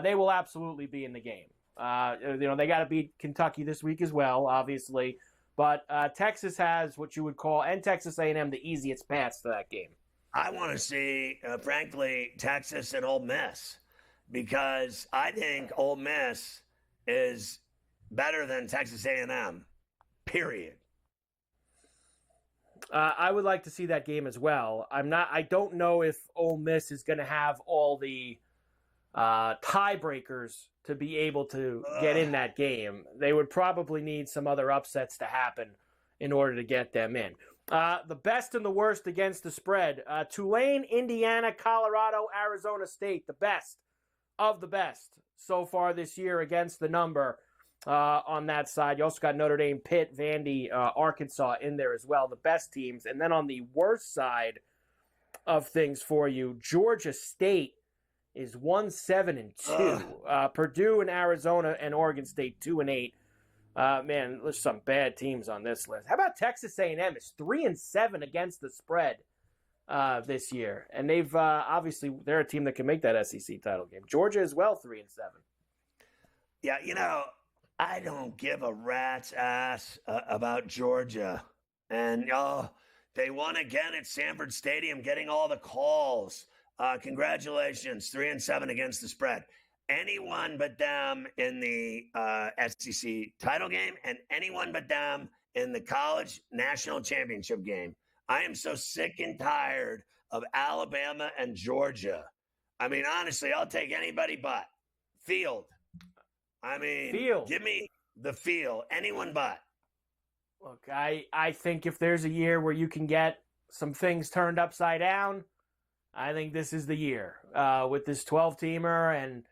they will absolutely be in the game. They got to beat Kentucky this week as well, obviously. But Texas has what you would call, and Texas A&M, the easiest paths to that game. I want to see, frankly, Texas and Ole Miss, because I think Ole Miss is better than Texas A&M, period. I would like to see that game as well. I don't know if Ole Miss is going to have all the tiebreakers to be able to get in that game. They would probably need some other upsets to happen in order to get them in. The best and the worst against the spread. Tulane, Indiana, Colorado, Arizona State. The best of the best so far this year against the number on that side. You also got Notre Dame, Pitt, Vandy, Arkansas in there as well. The best teams. And then on the worst side of things for you, Georgia State is 1-7-2. Purdue and Arizona and Oregon State 2-8. Man, there's some bad teams on this list. How about Texas A&M? Is 3-7 against the spread this year, and they've obviously they're a team that can make that SEC title game. Georgia as well, 3-7. Yeah, I don't give a rat's ass about Georgia, and they won again at Sanford Stadium, getting all the calls. Congratulations, 3-7 against the spread. Anyone but them in the SEC title game and anyone but them in the college national championship game. I am so sick and tired of Alabama and Georgia. Honestly, I'll take anybody but Field. Field. Give me the field. Anyone but. Look, I think if there's a year where you can get some things turned upside down, I think this is the year with this 12-teamer and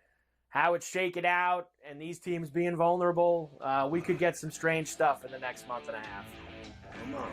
how it's shaken out and these teams being vulnerable. We could get some strange stuff in the next month and a half. Come on.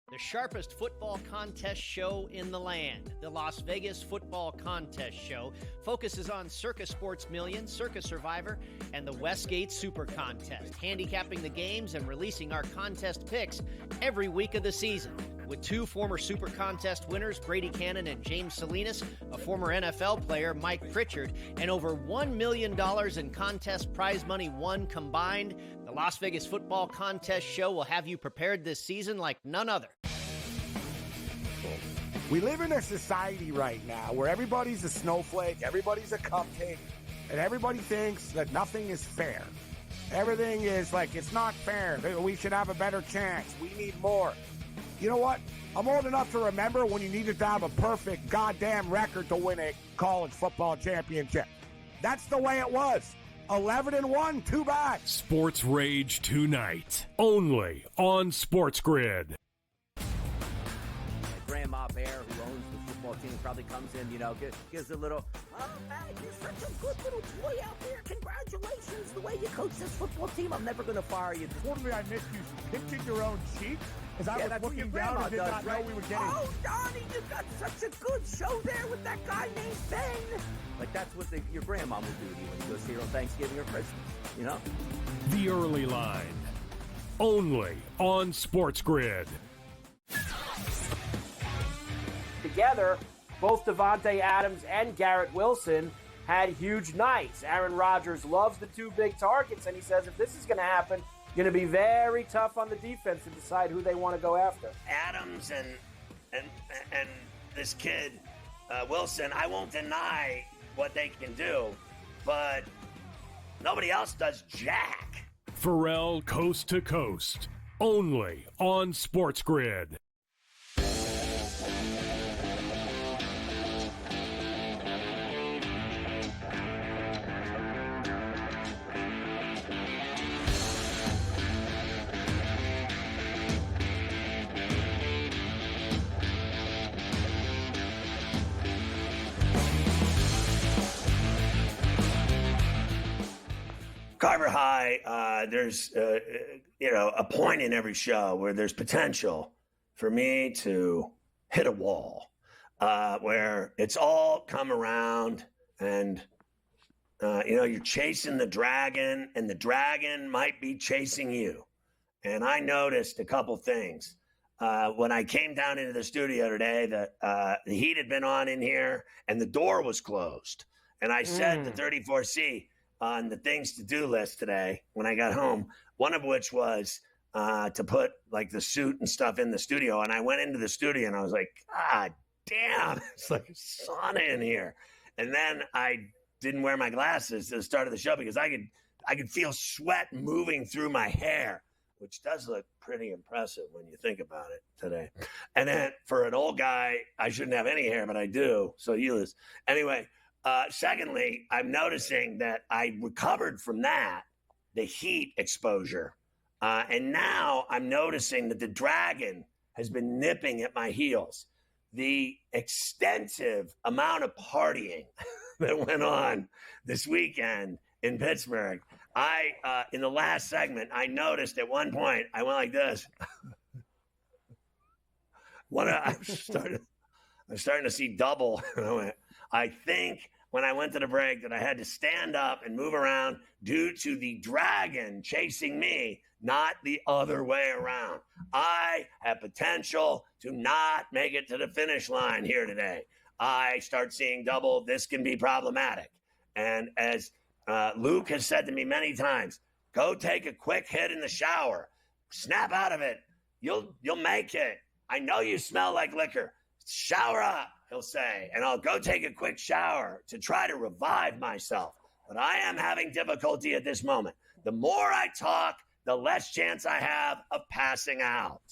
The sharpest football contest show in the land, the Las Vegas Football Contest Show, focuses on Circa Sports Million, Circa Survivor, and the Westgate Super Contest, handicapping the games and releasing our contest picks every week of the season. With 2 former Super Contest winners, Brady Cannon and James Salinas, a former NFL player, Mike Pritchard, and over $1 million in contest prize money won combined, the Las Vegas Football Contest Show will have you prepared this season like none other. We live in a society right now where everybody's a snowflake, everybody's a cupcake, and everybody thinks that nothing is fair. Everything is like, it's not fair. We should have a better chance. We need more. You know what? I'm old enough to remember when you needed to have a perfect goddamn record to win a college football championship. That's the way it was. 11-1, too bad. Sports Rage tonight, only on SportsGrid. Grandma Bear, who owns the football team, probably comes in, gives a little, oh, man, you're such a good little boy out there. Congratulations, the way you coach this football team. I'm never going to fire you. Totally, I missed you pinching your own cheek as I was that's what looking your down and did grandma not does, right? know we were getting. Oh, Donnie, you got such a good show there with that guy named Ben. Like, that's what your grandma would do to you when you go see her on Thanksgiving or Christmas, The Early Line, only on SportsGrid. Together, both Devontae Adams and Garrett Wilson had huge nights. Aaron Rodgers loves the two big targets, and he says if this is going to happen, going to be very tough on the defense to decide who they want to go after. Adams and this kid, Wilson, I won't deny what they can do, but nobody else does jack. Ferrall Coast to Coast, only on SportsGrid. Carver High, there's a point in every show where there's potential for me to hit a wall, where it's all come around and you're chasing the dragon and the dragon might be chasing you. And I noticed a couple things. When I came down into the studio today, that the heat had been on in here and the door was closed. And I said the 34C on the things to do list today when I got home, one of which was to put like the suit and stuff in the studio. And I went into the studio and I was like, God damn, it's like a sauna in here. And then I didn't wear my glasses to the start of the show because I could feel sweat moving through my hair, which does look pretty impressive when you think about it today. And then for an old guy, I shouldn't have any hair, but I do. So you lose. Anyway, secondly, I'm noticing that I recovered from that, the heat exposure. And now I'm noticing that the dragon has been nipping at my heels. The extensive amount of partying that went on this weekend in Pittsburgh. In the last segment, I noticed at one point, I went like this. I'm starting to see double. I think when I went to the break that I had to stand up and move around due to the dragon chasing me, not the other way around. I have potential to not make it to the finish line here today. I start seeing double. This can be problematic. And as Luke has said to me many times, go take a quick hit in the shower. Snap out of it. You'll make it. I know you smell like liquor. Shower up, he'll say, and I'll go take a quick shower to try to revive myself. But I am having difficulty at this moment. The more I talk, the less chance I have of passing out.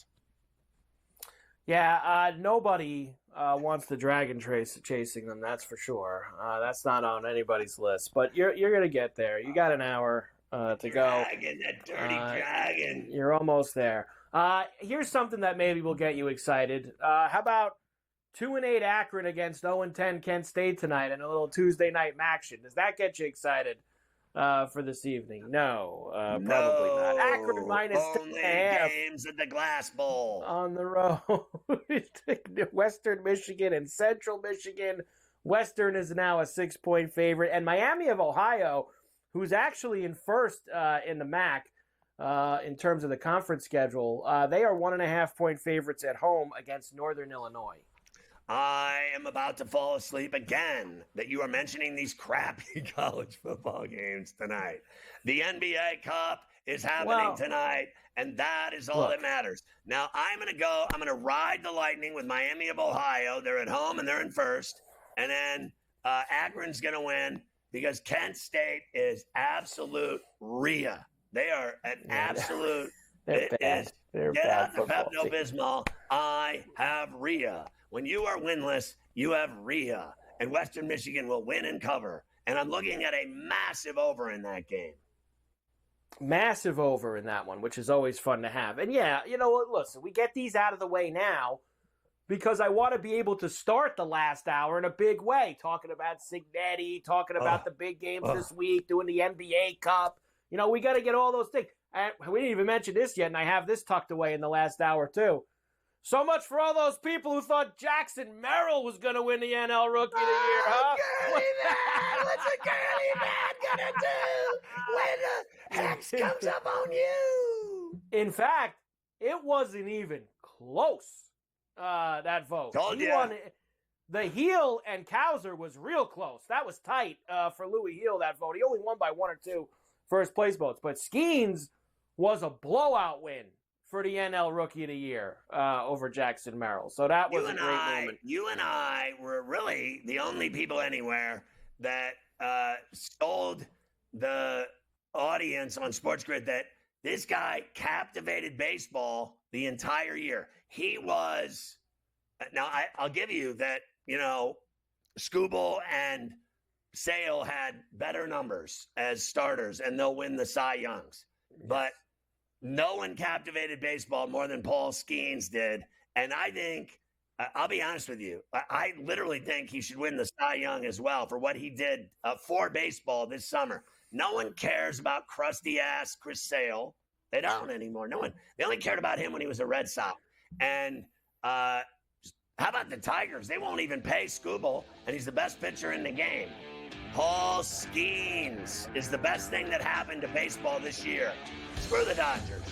Yeah, nobody wants the dragon chasing them, that's for sure. That's not on anybody's list. But you're going to get there. You got an hour to go. Dragon, that dirty dragon. You're almost there. Here's something that maybe will get you excited. How about 2-8 Akron against 0-10 Kent State tonight in a little Tuesday night action? Does that get you excited for this evening? No, probably not. Akron minus only 10.5 games at the Glass Bowl on the road. Western Michigan and Central Michigan. Western is now a 6-point favorite, and Miami of Ohio, who's actually in first in the MAC in terms of the conference schedule, they are 1.5-point favorites at home against Northern Illinois. I am about to fall asleep again that you are mentioning these crappy college football games tonight. The NBA Cup is happening tonight, and that is all that matters. Now, I'm going to ride the Lightning with Miami of Ohio. They're at home, and they're in first. And then Akron's going to win because Kent State is absolute Rhea. They are an absolute – They're bad. They're get bad out the Pepto-Bismol. I have Rhea. When you are winless, you have Rhea. And Western Michigan will win and cover. And I'm looking at a massive over in that game. Massive over in that one, which is always fun to have. And yeah, you know what? Listen, we get these out of the way now because I want to be able to start the last hour in a big way, talking about Signetti, talking about the big games this week, doing the NBA Cup. You know, we got to get all those things. And we didn't even mention this yet, and I have this tucked away in the last hour, too. So much for all those people who thought Jackson Merrill was going to win the NL Rookie of the Year, huh? Girly man! What's a girly man going to do when the hex comes up on you? In fact, it wasn't even close, that vote. Told you. The Heel and Cowser was real close. That was tight for Louis Heel, that vote. He only won by 1 or 2 first place votes. But Skeens was a blowout win for the NL Rookie of the Year over Jackson Merrill. So that was a great moment. You and I were really the only people anywhere that sold the audience on SportsGrid that this guy captivated baseball the entire year. He was – now, I'll give you that, you know, Skubal and Sale had better numbers as starters, and they'll win the Cy Youngs. Yes. But no one captivated baseball more than Paul Skeens did. And I think, I'll be honest with you, I literally think he should win the Cy Young as well for what he did for baseball this summer. No one cares about crusty-ass Chris Sale. They don't anymore. No one. They only cared about him when he was a Red Sox. And how about the Tigers? They won't even pay Skubal, and he's the best pitcher in the game. Paul Skeens is the best thing that happened to baseball this year. Screw the Dodgers.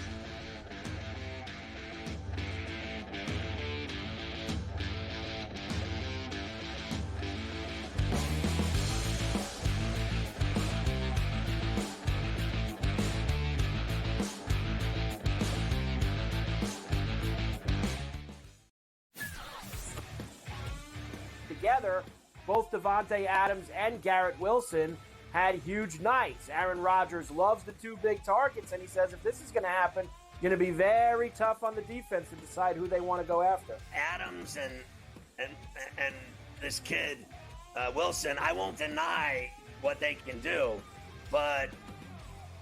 Together, both Devontae Adams and Garrett Wilson had huge nights. Aaron Rodgers loves the 2 big targets, and he says if this is going to happen, going to be very tough on the defense to decide who they want to go after. Adams and this kid, Wilson, I won't deny what they can do, but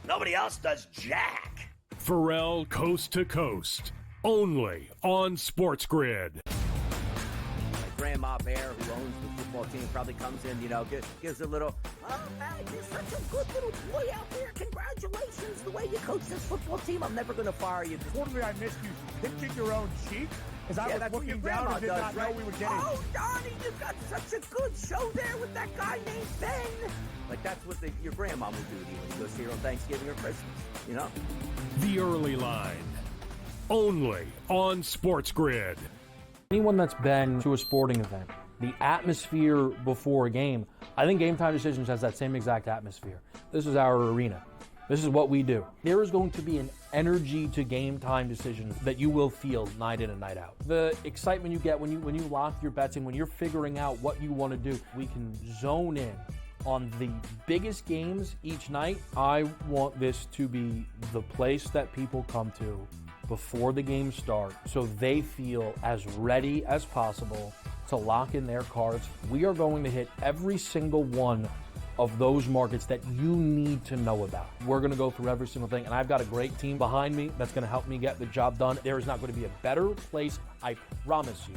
nobody else does jack. Ferrall Coast to Coast, only on SportsGrid. Grandma Bear, who owns the football team, probably comes in, you know, gives a little, oh, man, you're such a good little boy out there. Congratulations, the way you coach this football team. I'm never going to fire you. Totally, I missed you pinching your own cheek as I was looking down and did not know we were getting. Oh, Donnie, you got such a good show there with that guy named Ben. Like, that's what your grandma would do to you when you go see her on Thanksgiving or Christmas, you know? The Early Line, only on SportsGrid. Anyone that's been to a sporting event, the atmosphere before a game, I think Game Time Decisions has that same exact atmosphere. This is our arena. This is what we do. There is going to be an energy to Game Time Decisions that you will feel night in and night out. The excitement you get when you lock your bets in, when you're figuring out what you want to do, we can zone in on the biggest games each night. I want this to be the place that people come to before the games start so they feel as ready as possible to lock in their cards. We are going to hit every single one of those markets that you need to know about. We're going to go through every single thing, and I've got a great team behind me that's going to help me get the job done. There is not going to be a better place, I promise you,